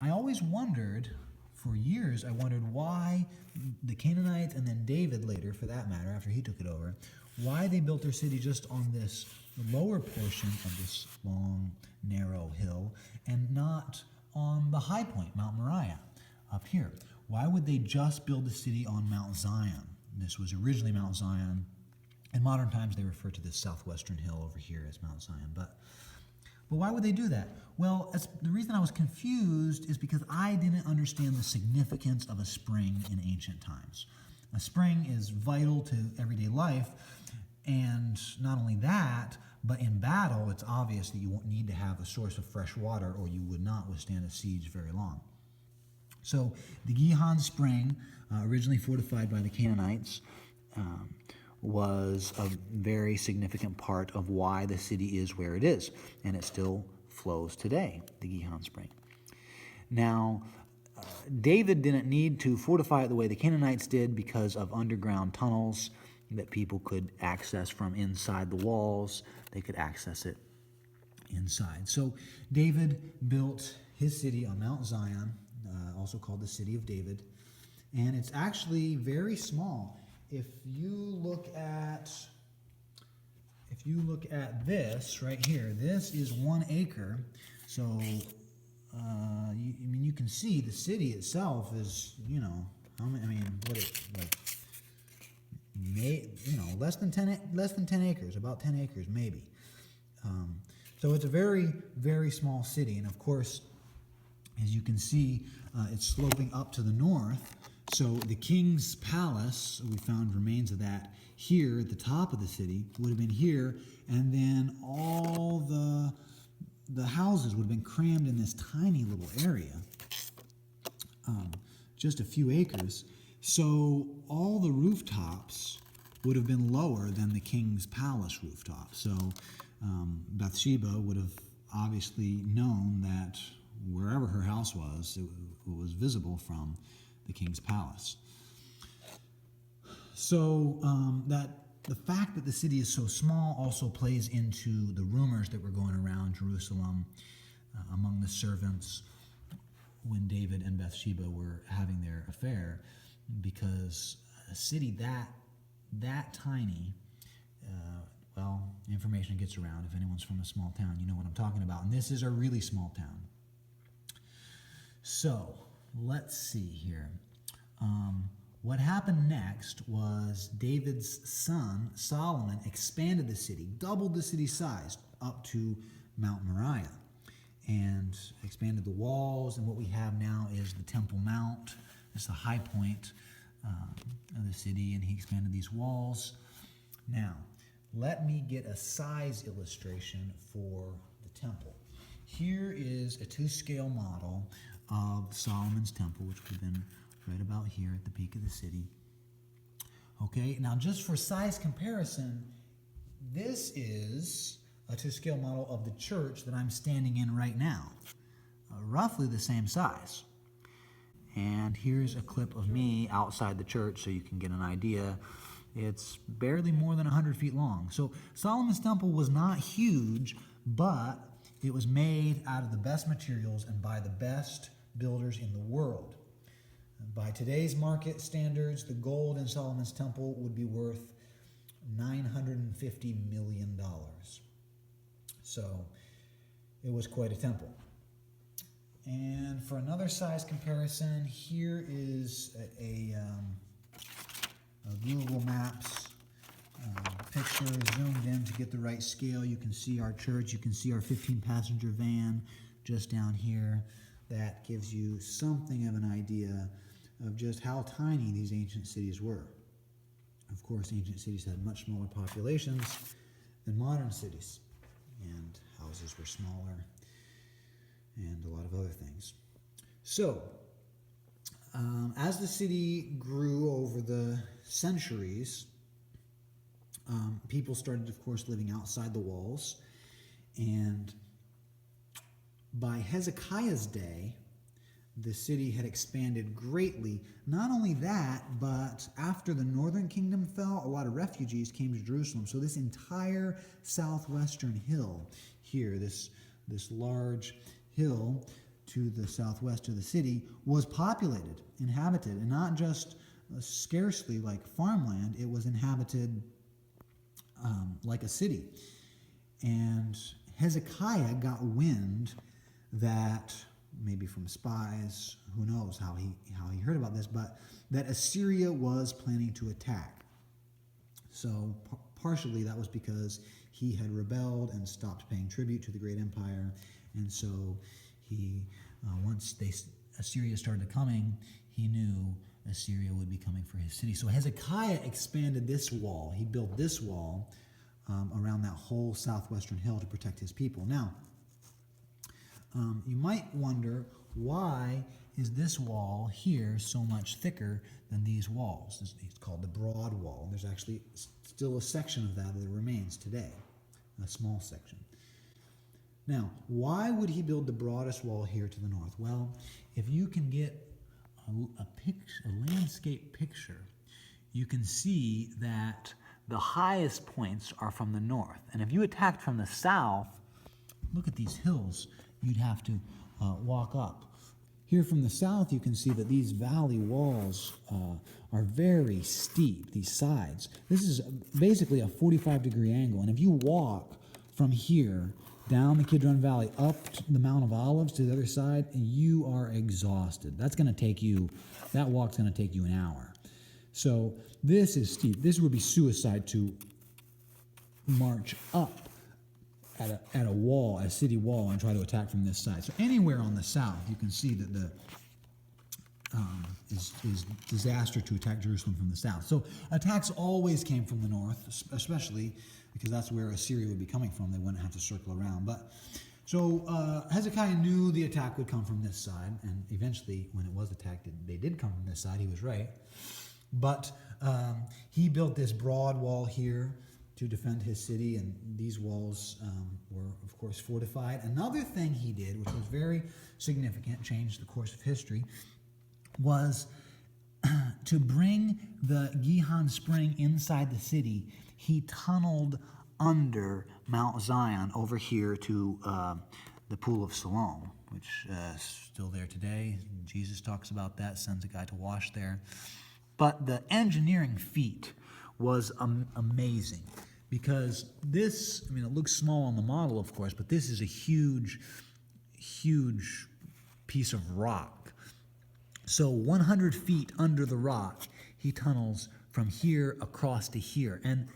I always wondered, for years, I wondered why the Canaanites and then David later, for that matter, after he took it over, why they built their city just on this lower portion of this long, narrow hill and not on the high point, Mount Moriah, up here. Why would they just build the city on Mount Zion? This was originally Mount Zion. In modern times, they refer to this southwestern hill over here as Mount Zion. But why would they do that? Well, the reason I was confused is because I didn't understand the significance of a spring in ancient times. A spring is vital to everyday life, and not only that, but in battle, it's obvious that you need to have a source of fresh water or you would not withstand a siege very long. So the Gihon Spring, originally fortified by the Canaanites, was a very significant part of why the city is where it is, and it still flows today, the Gihon Spring. Now, David didn't need to fortify it the way the Canaanites did because of underground tunnels that people could access from inside the walls. They could access it inside. So David built his city on Mount Zion, also called the City of David, and it's actually very small. If you look at this right here, this is 1 acre. So you can see the city itself is, less than 10 acres, about 10 acres maybe. So it's a very, very small city, and of course, as you can see, it's sloping up to the north. So the king's palace, we found remains of that here at the top of the city, would have been here, and then all the houses would have been crammed in this tiny little area, just a few acres. So all the rooftops would have been lower than the king's palace rooftop. So Bathsheba would have obviously known that wherever her house was, it was visible from the king's palace. So that the fact that the city is so small also plays into the rumors that were going around Jerusalem among the servants when David and Bathsheba were having their affair, because a city that tiny, information gets around. If anyone's from a small town, you know what I'm talking about. And this is a really small town. So let's see here. What happened next was David's son, Solomon, expanded the city, doubled the city's size up to Mount Moriah, and expanded the walls. And what we have now is the Temple Mount. It's the high point of the city, and he expanded these walls. Now, let me get a size illustration for the temple. Here is a 2-scale model of Solomon's temple, which we've been right about here at the peak of the city. Okay, now just for size comparison, this is a 2-scale model of the church that I'm standing in right now, roughly the same size. And here's a clip of me outside the church so you can get an idea. It's barely more than 100 feet long. So Solomon's temple was not huge, but it was made out of the best materials and by the best builders in the world. By today's market standards, the gold in Solomon's temple would be worth $950 million. So it was quite a temple. And for another size comparison, here is a Google Maps picture zoomed in to get the right scale. You can see our church. You can see our 15-passenger van just down here. That gives you something of an idea of just how tiny these ancient cities were. Of course, ancient cities had much smaller populations than modern cities, and houses were smaller, and a lot of other things. So, as the city grew over the centuries, people started, of course, living outside the walls. And by Hezekiah's day, the city had expanded greatly. Not only that, but after the northern kingdom fell, a lot of refugees came to Jerusalem. So this entire southwestern hill here, this large hill, to the southwest of the city was populated, inhabited, and not just scarcely like farmland. It was inhabited like a city. And Hezekiah got wind that, maybe from spies, who knows how he heard about this, but that Assyria was planning to attack. So partially that was because he had rebelled and stopped paying tribute to the great empire, and so he, once Assyria started coming, he knew Assyria would be coming for his city. So Hezekiah expanded this wall. He built this wall around that whole southwestern hill to protect his people. Now, you might wonder, why is this wall here so much thicker than these walls? It's called the broad wall. There's actually still a section of that remains today, a small section. Now, why would he build the broadest wall here to the north? Well, if you can get a landscape picture, you can see that the highest points are from the north. And if you attacked from the south, look at these hills you'd have to walk up. Here from the south, you can see that these valley walls are very steep, these sides. This is basically a 45-degree angle. And if you walk from here down the Kidron Valley up to the Mount of Olives to the other side, you are exhausted. That walk's going to take you an hour. So this is steep. This would be suicide to march up at a wall, a city wall, and try to attack from this side. So anywhere on the south, you can see that the is disaster to attack Jerusalem from the south. So attacks always came from the north, especially because that's where Assyria would be coming from. They wouldn't have to circle around. But so Hezekiah knew the attack would come from this side, and eventually, when it was attacked, they did come from this side. He was right. But he built this broad wall here to defend his city, and these walls were, of course, fortified. Another thing he did, which was very significant, changed the course of history, was to bring the Gihon spring inside the city. He tunneled under Mount Zion over here to the Pool of Siloam, which is still there today. Jesus talks about that, sends a guy to wash there. But the engineering feat was amazing, because this, it looks small on the model, of course, but this is a huge, huge piece of rock. So 100 feet under the rock, he tunnels from here across to here. And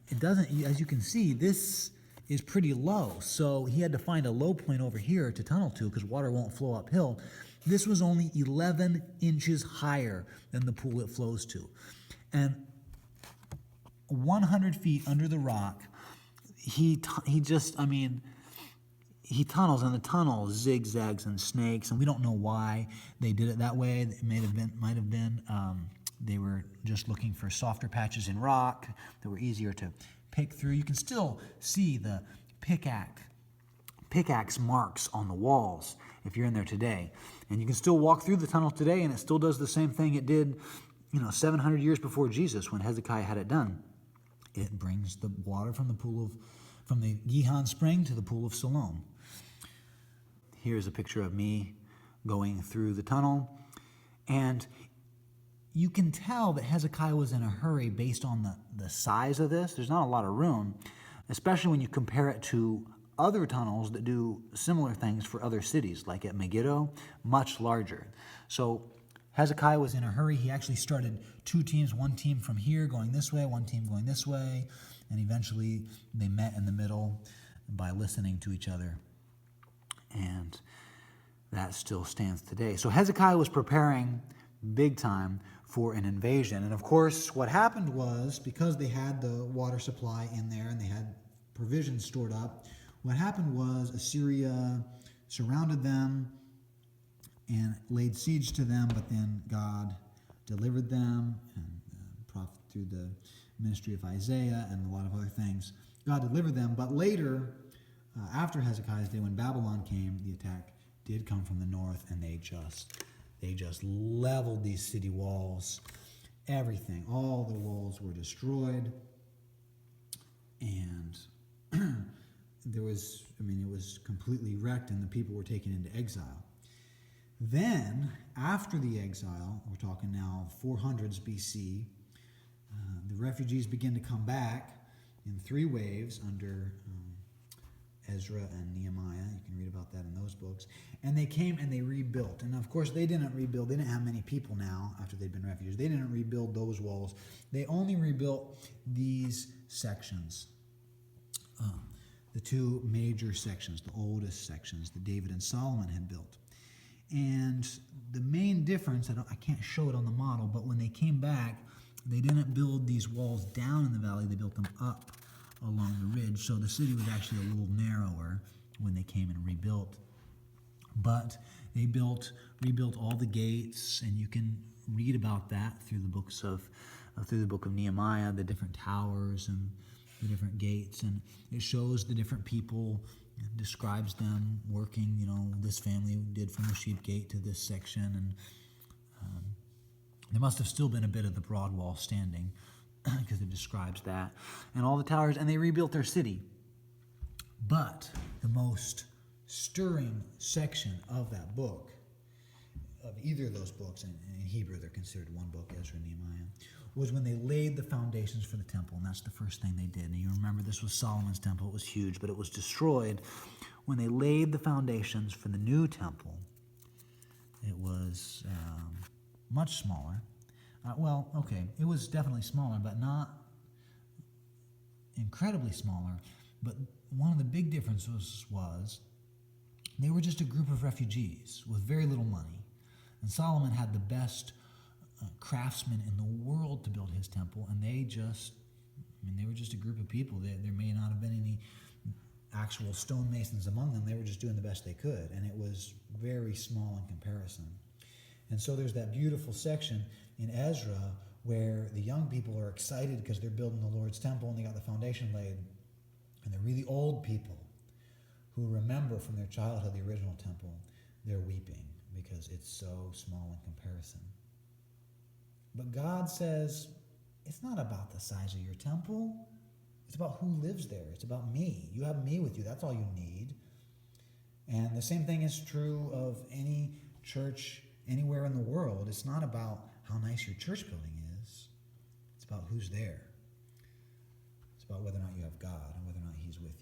it doesn't, as you can see, this is pretty low. So he had to find a low point over here to tunnel to, because water won't flow uphill. This was only 11 inches higher than the pool it flows to. And 100 feet under the rock, he tunnels, and the tunnel zigzags and snakes, and we don't know why they did it that way. It might have been they were just looking for softer patches in rock that were easier to pick through. You can still see the pickaxe marks on the walls if you're in there today. And you can still walk through the tunnel today, and it still does the same thing it did, 700 years before Jesus when Hezekiah had it done. It brings the water from the Gihon spring to the Pool of Siloam. Here's a picture of me going through the tunnel. And you can tell that Hezekiah was in a hurry based on the size of this. There's not a lot of room, especially when you compare it to other tunnels that do similar things for other cities, like at Megiddo, much larger. So Hezekiah was in a hurry. He actually started two teams, one team from here going this way, one team going this way, and eventually they met in the middle by listening to each other. And that still stands today. So Hezekiah was preparing big time for an invasion. And of course, what happened was, because they had the water supply in there and they had provisions stored up, what happened was Assyria surrounded them and laid siege to them, but then God delivered them, and through the ministry of Isaiah and a lot of other things, God delivered them. But later, after Hezekiah's day, when Babylon came, the attack did come from the north, and they just leveled these city walls. Everything, all the walls were destroyed, and it was completely wrecked and the people were taken into exile. Then, after the exile, we're talking now 400s BC, the refugees begin to come back in 3 waves under Ezra and Nehemiah. You can read about that in those books. And they came and they rebuilt. And of course, they didn't rebuild. They didn't have many people now after they'd been refugees. They didn't rebuild those walls. They only rebuilt these sections. The 2 major sections, the oldest sections that David and Solomon had built. And the main difference, I can't show it on the model, but when they came back, they didn't build these walls down in the valley. They built them up along the ridge. So the city was actually a little narrower when they came and rebuilt. But they rebuilt all the gates, and you can read about that through the book of Nehemiah, the different towers and the different gates, and it shows the different people, describes them working. This family did from the sheep gate to this section, and there must have still been a bit of the broad wall standing because it describes that, and all the towers, and they rebuilt their city. But the most stirring section of that book, of either of those books, and in Hebrew they're considered one book, Ezra and Nehemiah, was when they laid the foundations for the temple, and that's the first thing they did. And you remember this was Solomon's temple. It was huge, but it was destroyed. When they laid the foundations for the new temple, it was much smaller. It was definitely smaller, but not incredibly smaller. But one of the big differences was they were just a group of refugees with very little money. And Solomon had the best craftsmen in the world to build his temple, and they were just a group of people. There may not have been any actual stonemasons among them. They were just doing the best they could, and it was very small in comparison. And so there's that beautiful section in Ezra where the young people are excited because they're building the Lord's temple and they got the foundation laid, and the really old people who remember from their childhood the original temple, they're weeping because it's so small in comparison. But God says, it's not about the size of your temple. It's about who lives there. It's about me. You have me with you. That's all you need. And the same thing is true of any church anywhere in the world. It's not about how nice your church building is. It's about who's there. It's about whether or not you have God and whether or not He's with you.